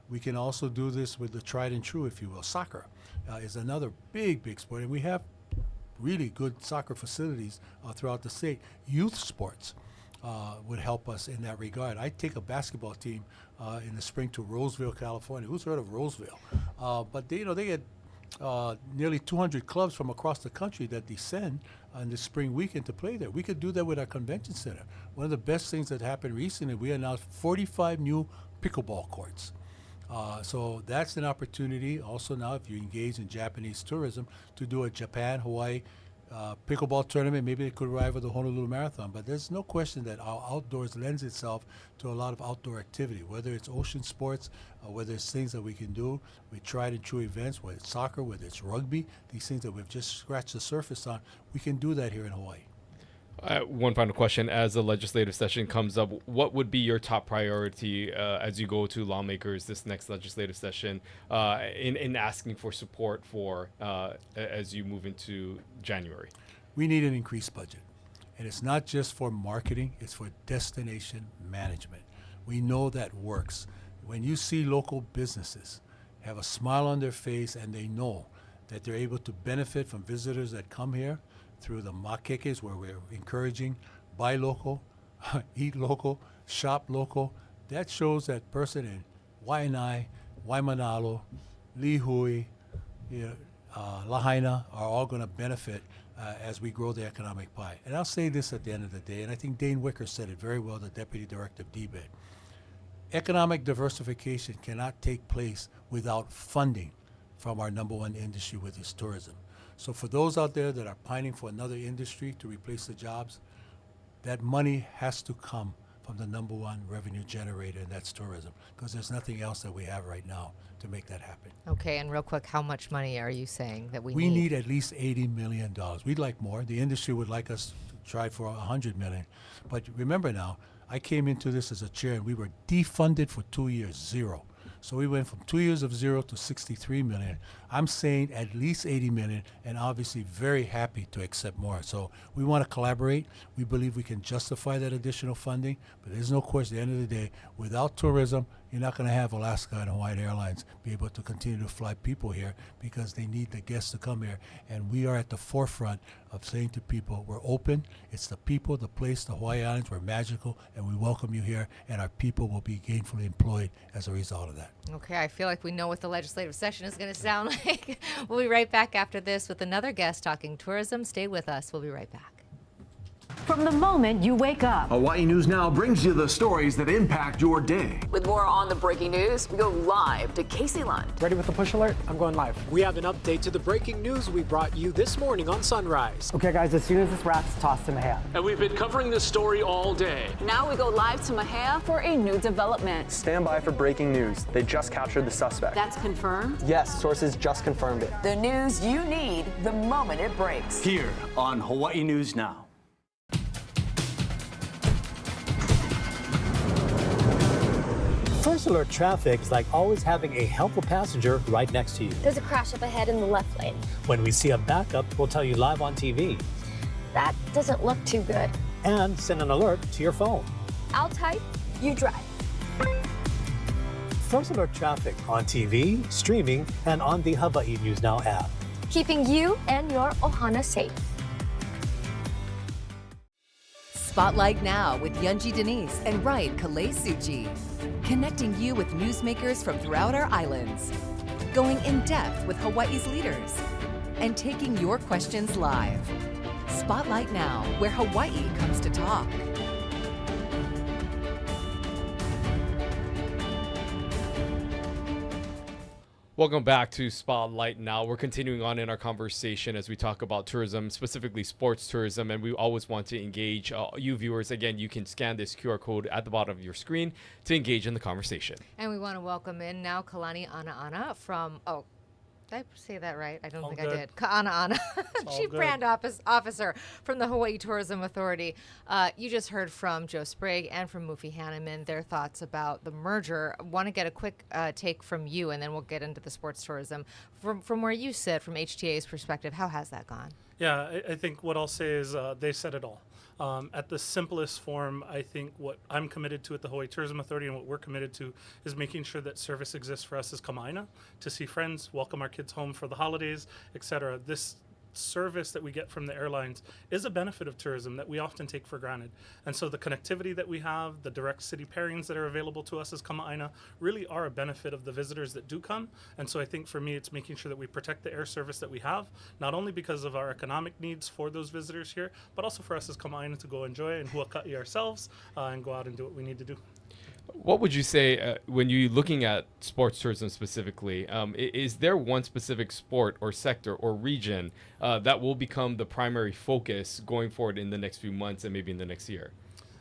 We can also do this with the tried and true, if you will. Soccer is another big sport, and we have really good soccer facilities throughout the state. Youth sports would help us in that regard. I take a basketball team in the spring to Roseville, California. Who's heard of Roseville? But they get nearly 200 clubs from across the country that descend on the spring weekend to play there. We could do that with our convention center. One of the best things that happened recently, we announced 45 new pickleball courts. So that's an opportunity also now, if you engage in Japanese tourism, to do a Japan-Hawaii pickleball tournament. Maybe it could rival the Honolulu Marathon. But there's no question that our outdoors lends itself to a lot of outdoor activity, whether it's ocean sports, whether it's things that we can do with tried and true events, whether it's soccer, whether it's rugby, these things that we've just scratched the surface on. We can do that here in Hawaii. One final question. As the legislative session comes up, what would be your top priority as you go to lawmakers this next legislative session in asking for support for as you move into January? We need an increased budget. And it's not just for marketing, it's for destination management. We know that works. When you see local businesses have a smile on their face and they know that they're able to benefit from visitors that come here, through the makekes, where we're encouraging buy local, eat local, shop local. That shows that person in Waianae, Waimanalo, Lihui, Lahaina are all going to benefit as we grow the economic pie. And I'll say this at the end of the day, and I think Dane Wicker said it very well, the Deputy Director of DBED. Economic diversification cannot take place without funding from our number one industry, which is tourism. So for those out there that are pining for another industry to replace the jobs, that money has to come from the number one revenue generator, and that's tourism, because there's nothing else that we have right now to make that happen. Okay, and real quick, how much money are you saying that we We need? need at least $80 million. We'd like more. The industry would like us to try for $100 million. But remember now, I came into this as a chair, and we were defunded for 2 years, zero. So we went from 2 years of zero to 63 million. I'm saying at least 80 million, and obviously very happy to accept more. So we want to collaborate. We believe we can justify that additional funding, but there's no question at the end of the day, without tourism, you're not going to have Alaska and Hawaiian Airlines be able to continue to fly people here because they need the guests to come here. And we are at the forefront of saying to people, we're open. It's the people, the place, the Hawaiian Islands. We're magical, and we welcome you here, and our people will be gainfully employed as a result of that. Okay, I feel like we know what the legislative session is going to sound like. We'll be right back after this with another guest talking tourism. Stay with us. We'll be right back. From the moment you wake up. Hawaii News Now brings you the stories that impact your day. With more on the breaking news, we go live to Casey Lund. Ready with the push alert? I'm going live. We have an update to the breaking news we brought you this morning on Sunrise. Okay, guys, as soon as this wraps, toss to Mahia. And we've been covering this story all day. Now we go live to Mahia for a new development. Stand by for breaking news. They just captured the suspect. That's confirmed? Yes, sources just confirmed it. The news you need the moment it breaks. Here on Hawaii News Now. First alert traffic is like always having a helpful passenger right next to you. There's a crash up ahead in the left lane. When we see a backup, we'll tell you live on TV. That doesn't look too good. And send an alert to your phone. I'll type, you drive. First alert traffic on TV, streaming, and on the Hawaii News Now app. Keeping you and your ohana safe. Spotlight Now with Yunji Denise and Ryan Kalei-Suchi. Connecting you with newsmakers from throughout our islands. Going in depth with Hawaii's leaders. And taking your questions live. Spotlight Now, where Hawaii comes to talk. Welcome back to Spotlight Now. We're continuing on in our conversation as we talk about tourism, specifically sports tourism, and we always want to engage you viewers. Again, you can scan this QR code at the bottom of your screen to engage in the conversation. And we want to welcome in now Kalani Ana'ana from, did I say that right? I don't think I did. Ka'ana'ana, Chief Brand Officer from the Hawaii Tourism Authority. You just heard from Joe Sprague and from Mufi Hanneman their thoughts about the merger. I want to get a quick take from you, and then we'll get into the sports tourism. From where you sit, from HTA's perspective, how has that gone? Yeah, I think what I'll say is they said it all. At the simplest form, I think what I'm committed to at the Hawaii Tourism Authority and what we're committed to is making sure that service exists for us as Kama'aina, to see friends, welcome our kids home for the holidays, etc. This service that we get from the airlines is a benefit of tourism that we often take for granted. And so the connectivity that we have, the direct city pairings that are available to us as Kama'aina really are a benefit of the visitors that do come. And so I think for me, it's making sure that we protect the air service that we have, not only because of our economic needs for those visitors here, but also for us as Kama'aina to go enjoy and huaka'i ourselves and go out and do what we need to do. What would you say when you're looking at sports tourism specifically? Is there one specific sport or sector or region that will become the primary focus going forward in the next few months and maybe in the next year?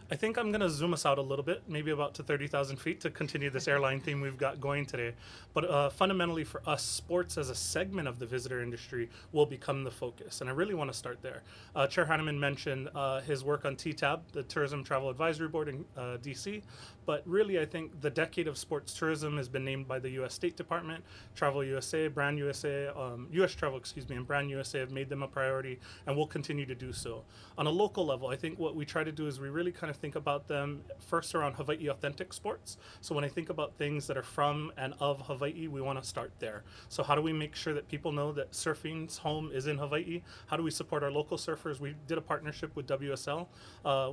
I think I'm going to zoom us out a little bit, maybe about to 30,000 feet to continue this airline theme we've got going today. But fundamentally for us, sports as a segment of the visitor industry will become the focus. And I really want to start there. Chair Hanneman mentioned his work on TTAB, the Tourism Travel Advisory Board in DC. But really, I think the decade of sports tourism has been named by the U.S. State Department. Travel USA, Brand USA, U.S. Travel, and Brand USA have made them a priority and will continue to do so. On a local level, I think what we try to do is we really kind of think about them first around Hawaii authentic sports. So when I think about things that are from and of Hawaii, we want to start there. So how do we make sure that people know that surfing's home is in Hawaii? How do we support our local surfers? We did a partnership with WSL.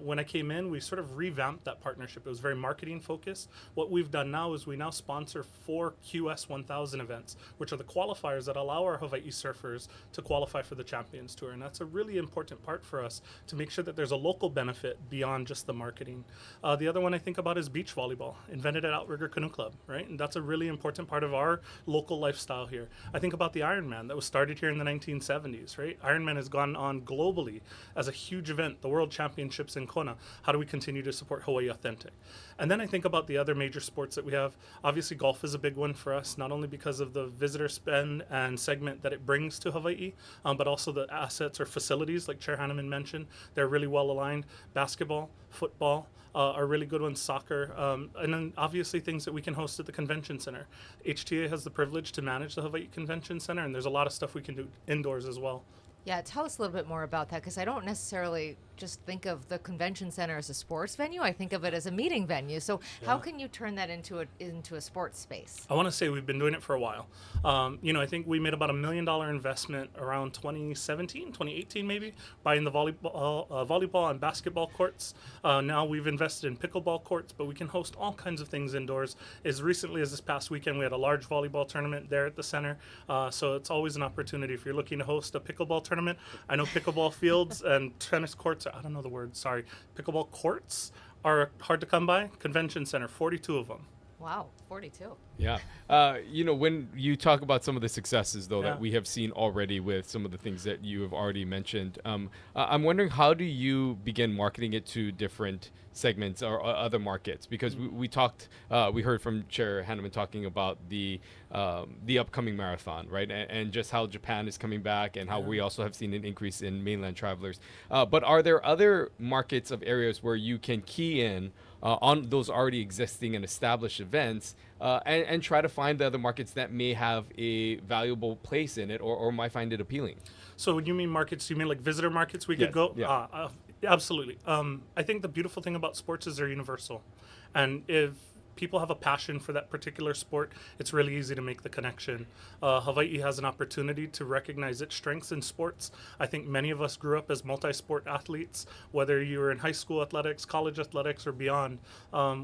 When I came in, we sort of revamped that partnership. It was very marketing focused. What we've done now is we now sponsor 4 QS 1000 events, which are the qualifiers that allow our Hawaii surfers to qualify for the Champions Tour. And that's a really important part for us to make sure that there's a local benefit beyond just the marketing. The other one I think about is beach volleyball, invented at Outrigger Canoe Club, right? And that's a really important part of our local lifestyle here. I think about the Ironman that was started here in the 1970s, right? Ironman has gone on globally as a huge event, the World Championships in Kona. How do we continue to support Hawaii Authentic? And then I think about the other major sports that we have. Obviously, golf is a big one for us, not only because of the visitor spend and segment that it brings to Hawaii, but also the assets or facilities, like Chair Hanneman mentioned. They're really well aligned. Basketball, football are really good ones, soccer, and then obviously things that we can host at the convention center. HTA has the privilege to manage the Hawaii Convention Center, and there's a lot of stuff we can do indoors as well. Yeah, tell us a little bit more about that, because I don't necessarily just think of the convention center as a sports venue. I think of it as a meeting venue. So how can you turn that into a sports space? I want to say we've been doing it for a while. I think we made about $1 million investment around 2017, 2018 maybe, buying the volleyball and basketball courts. Now we've invested in pickleball courts, but we can host all kinds of things indoors. As recently as this past weekend, we had a large volleyball tournament there at the center. So it's always an opportunity if you're looking to host a pickleball tournament. I know pickleball fields and tennis courts, I don't know the word, sorry. Pickleball courts are hard to come by. Convention center, 42 of them. Wow, 42. Yeah. When you talk about some of the successes, though, that we have seen already with some of the things that you have already mentioned, I'm wondering, how do you begin marketing it to different segments or other markets? Because we heard from Chair Hanneman talking about the upcoming marathon, right? And just how Japan is coming back, and how we also have seen an increase in mainland travelers. But are there other markets of areas where you can key in on those already existing and established events, and try to find the other markets that may have a valuable place in it, or might find it appealing? So when you mean markets, do you mean like visitor markets we could go? Yeah. Absolutely. I think the beautiful thing about sports is they're universal. And if people have a passion for that particular sport, it's really easy to make the connection. Hawaii has an opportunity to recognize its strengths in sports. I think many of us grew up as multi-sport athletes, whether you were in high school athletics, college athletics, or beyond.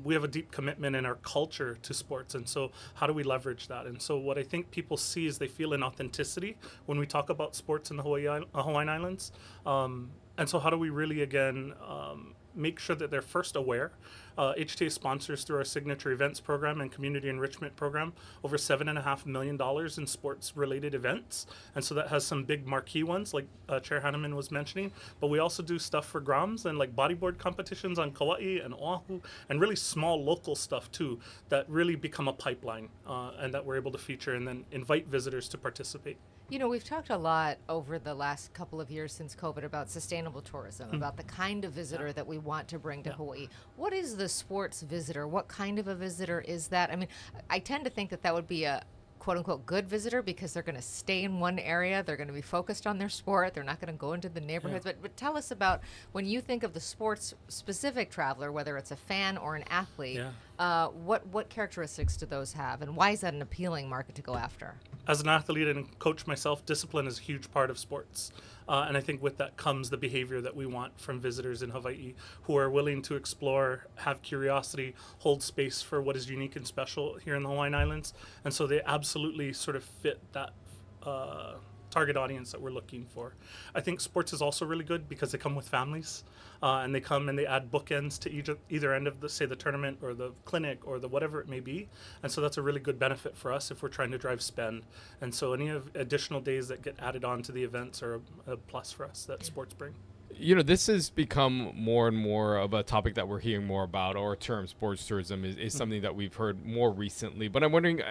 We have a deep commitment in our culture to sports, and so how do we leverage that? And so what I think people see is they feel an authenticity when we talk about sports in the Hawaiian Islands. And so how do we really, again, make sure that they're first aware? HTA sponsors, through our signature events program and community enrichment program, over $7.5 million in sports-related events. And so that has some big marquee ones, like Chair Hanneman was mentioning. But we also do stuff for Groms and like bodyboard competitions on Kauai and Oahu, and really small local stuff too, that really become a pipeline and that we're able to feature and then invite visitors to participate. You know, we've talked a lot over the last couple of years since COVID about sustainable tourism, about the kind of visitor that we want to bring to Hawaii. What is the sports visitor? What kind of a visitor is that? I mean, I tend to think that would be a quote-unquote good visitor, because they're going to stay in one area, they're going to be focused on their sport, they're not going to go into the neighborhoods. But tell us about, when you think of the sports-specific traveler, whether it's a fan or an athlete, what characteristics do those have, and why is that an appealing market to go after? As an athlete and coach myself, discipline is a huge part of sports. And I think with that comes the behavior that we want from visitors in Hawaii, who are willing to explore, have curiosity, hold space for what is unique and special here in the Hawaiian Islands. And so they absolutely sort of fit that target audience that we're looking for. I think sports is also really good because they come with families, and they come and they add bookends to either end of the tournament or the clinic or the whatever it may be. And so that's a really good benefit for us if we're trying to drive spend. And so any of additional days that get added on to the events are a plus for us that sports bring. This has become more and more of a topic that we're hearing more about. Our term sports tourism is something that we've heard more recently. But I'm wondering,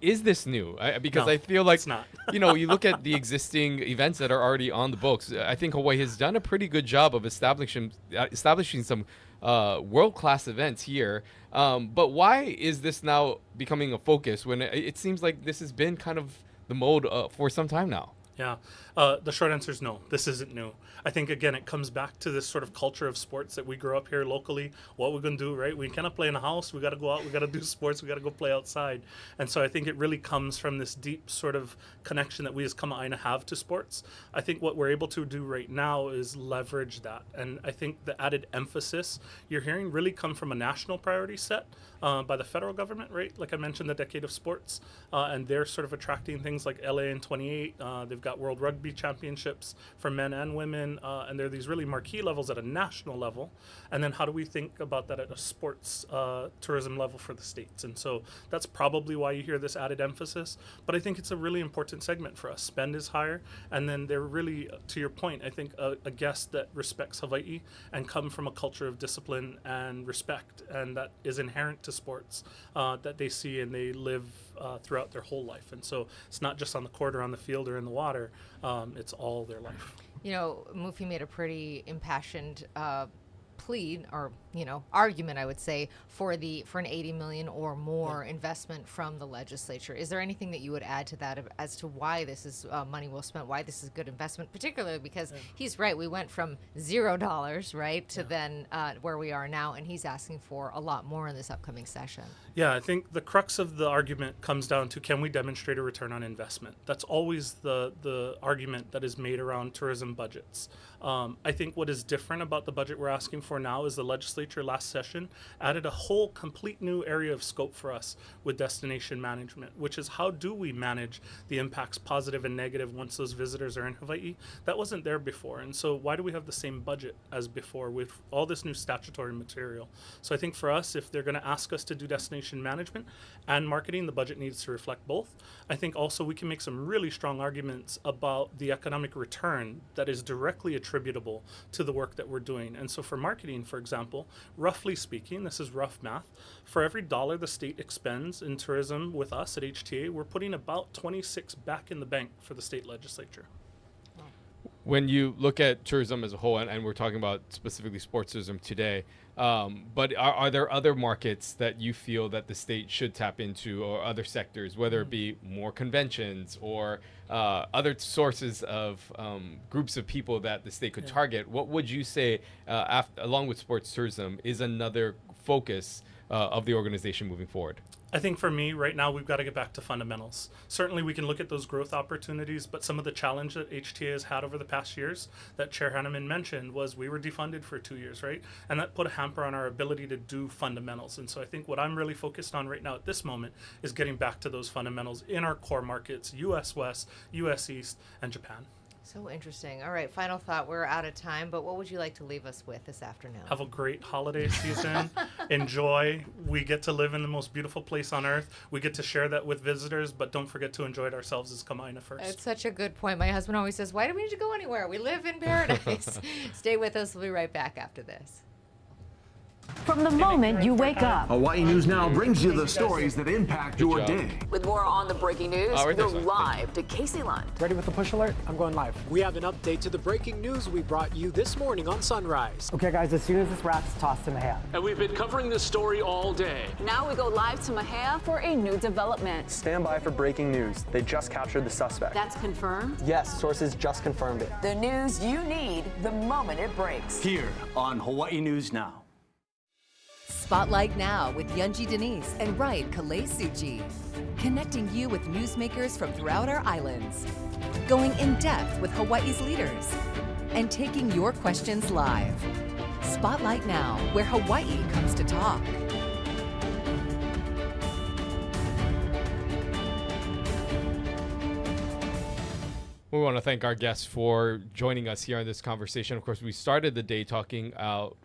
is this new? Because No, I feel like, it's not. You look at the existing events that are already on the books. I think Hawaii has done a pretty good job of establishing some world-class events here. But why is this now becoming a focus when it seems like this has been kind of the mode for some time now? Yeah. The short answer is no. This isn't new. I think, again, it comes back to this sort of culture of sports that we grew up here locally. What we're going to do, right? We cannot play in a house. We got to go out. We got to do sports. We got to go play outside. And so I think it really comes from this deep sort of connection that we as Kama'aina have to sports. I think what we're able to do right now is leverage that. And I think the added emphasis you're hearing really come from a national priority set by the federal government, right? Like I mentioned, the Decade of Sports. And they're sort of attracting things like LA in 28. They've got got World Rugby Championships for men and women, and there are these really marquee levels at a national level. And then how do we think about that at a sports tourism level for the states? And so that's probably why you hear this added emphasis. But I think it's a really important segment for us. Spend is higher, and then they're really, to your point, I think a guest that respects Hawaii and come from a culture of discipline and respect, and that is inherent to sports that they see and they live throughout their whole life. And so it's not just on the court or on the field or in the water, it's all their life. You know, Mufi made a pretty impassioned plea, or argument, I would say, for an 80 million or more investment from the legislature. Is there anything that you would add to that as to why this is money well spent, why this is good investment, particularly because he's right, we went from $0, right, to then where we are now, and he's asking for a lot more in this upcoming session. Yeah, I think the crux of the argument comes down to, can we demonstrate a return on investment? That's always the argument that is made around tourism budgets. I think what is different about the budget we're asking for now is the legislature last session added a whole complete new area of scope for us with destination management, which is how do we manage the impacts, positive and negative, once those visitors are in Hawaii? That wasn't there before. And so why do we have the same budget as before with all this new statutory material? So I think for us, if they're going to ask us to do destination management and marketing, the budget needs to reflect both. I think also we can make some really strong arguments about the economic return that is directly attributable to the work that we're doing. And so for marketing, for example, roughly speaking, this is rough math, for every dollar the state expends in tourism with us at HTA, we're putting about 26 back in the bank for the state legislature. When you look at tourism as a whole, and we're talking about specifically sports tourism today, but are there other markets that you feel that the state should tap into, or other sectors, whether it be more conventions or other sources of groups of people that the state could target? What would you say, along with sports tourism, is another focus of the organization moving forward? I think for me right now, we've got to get back to fundamentals. Certainly we can look at those growth opportunities, but some of the challenge that HTA has had over the past years that Chair Hanneman mentioned was we were defunded for 2 years, right? And that put a hamper on our ability to do fundamentals. And so I think what I'm really focused on right now at this moment is getting back to those fundamentals in our core markets, US West, US East, and Japan. So interesting. All right, final thought. We're out of time, but what would you like to leave us with this afternoon? Have a great holiday season. Enjoy. We get to live in the most beautiful place on earth. We get to share that with visitors, but don't forget to enjoy it ourselves as Kama'aina first. It's such a good point. My husband always says, why do we need to go anywhere? We live in paradise. Stay with us. We'll be right back after this. From the moment you wake up. Hawaii News Now brings you the stories that impact your day. With more on the breaking news, we go live to Casey Lund. Ready with the push alert? I'm going live. We have an update to the breaking news we brought you this morning on Sunrise. Okay, guys, as soon as this wraps, toss to Mahia. And we've been covering this story all day. Now we go live to Mahia for a new development. Stand by for breaking news. They just captured the suspect. That's confirmed? Yes, sources just confirmed it. The news you need the moment it breaks. Here on Hawaii News Now. Spotlight Now with Yunji Denise and Right Kalei Suchi. Connecting you with newsmakers from throughout our islands. Going in depth with Hawaii's leaders. And taking your questions live. Spotlight Now, where Hawaii comes to talk. We want to thank our guests for joining us here on this conversation. Of course, we started the day talking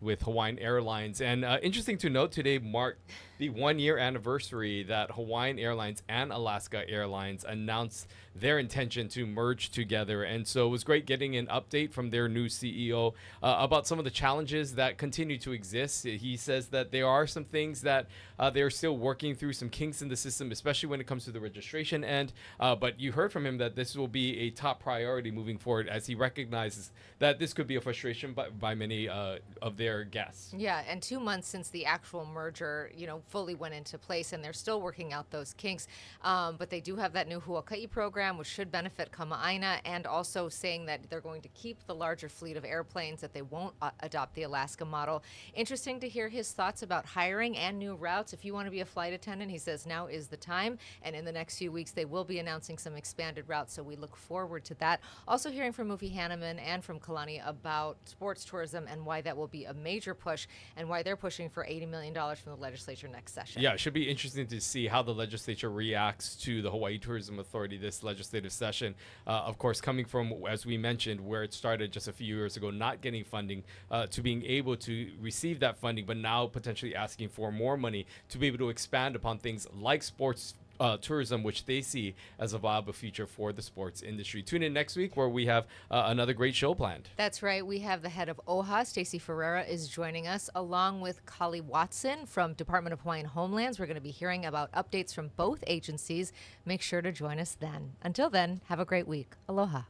with Hawaiian Airlines. And interesting to note, today marked the 1-year anniversary that Hawaiian Airlines and Alaska Airlines announced their intention to merge together. And so it was great getting an update from their new CEO about some of the challenges that continue to exist. He says that there are some things that they're still working through, some kinks in the system, especially when it comes to the registration end. But you heard from him that this will be a top priority moving forward, as he recognizes that this could be a frustration by many of their guests. Yeah, and 2 months since the actual merger, fully went into place, and they're still working out those kinks. But they do have that new Huaka'i program, which should benefit Kama'aina, and also saying that they're going to keep the larger fleet of airplanes, that they won't adopt the Alaska model. Interesting to hear his thoughts about hiring and new routes. If you want to be a flight attendant, he says now is the time, and in the next few weeks they will be announcing some expanded routes, so we look forward to that. Also hearing from Mufi Hanneman and from Kalani about sports tourism and why that will be a major push, and why they're pushing for $80 million from the legislature next session. Yeah, it should be interesting to see how the legislature reacts to the Hawaii Tourism Authority, this legislation legislative session. Of course, coming from, as we mentioned, where it started just a few years ago, not getting funding, to being able to receive that funding, but now potentially asking for more money to be able to expand upon things like sports tourism, which they see as a viable future for the sports industry. Tune in next week where we have another great show planned. That's right. We have the head of OHA, Stacey Ferreira, is joining us, along with Kali Watson from Department of Hawaiian Homelands. We're going to be hearing about updates from both agencies. Make sure to join us then. Until then, have a great week. Aloha.